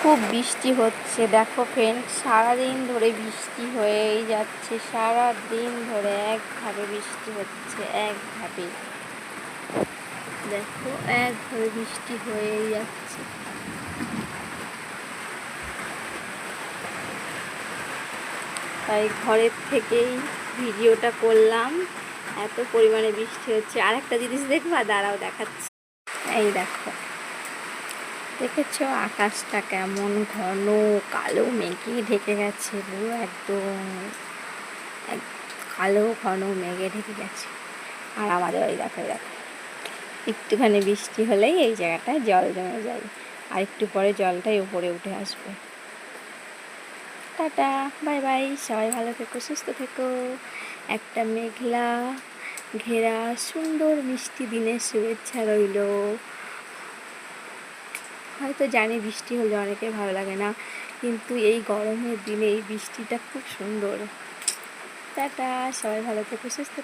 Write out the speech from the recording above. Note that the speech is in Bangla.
খুব বৃষ্টি হচ্ছে, দেখো ফ্রেন্ড, সারাদিন ধরে বৃষ্টি হয়েই যাচ্ছে। সারা দিন ধরে একভাবে বৃষ্টি হচ্ছে, একভাবে দেখো, একভাবে বৃষ্টি হয়েই যাচ্ছে। তাই ঘরের থেকেই ভিডিওটা করলাম। এত পরিমাণে বৃষ্টি হচ্ছে। আরেকটা জিনিস দেখবা, দাঁড়াও দেখাচ্ছি। এই দেখো, দেখেছো আকাশটা কেমন ঘন কালো মেঘে ঢেকে গেছে, পুরো একদম কালো ঘন মেঘে ঢেকে গেছে। আর আমাদের ওই দেখো দেখো, একটুখানি বৃষ্টি হলেই এই জায়গাটায় জল জমে যায়, আর একটু পরে জলটাই উপরে উঠে আসবে। টাটা, বাই বাই, সবাই ভালো থেকো, সুস্থ থেকো। একটা মেঘলা ঘেরা সুন্দর মিষ্টি দিনের শুভেচ্ছা রইল। হয়তো জানি বৃষ্টি হলে অনেকের ভালো লাগে না, কিন্তু এই গরমের দিনে এই বৃষ্টিটা খুব সুন্দর। টাটা, সবাই ভালো থেকো, সুস্থ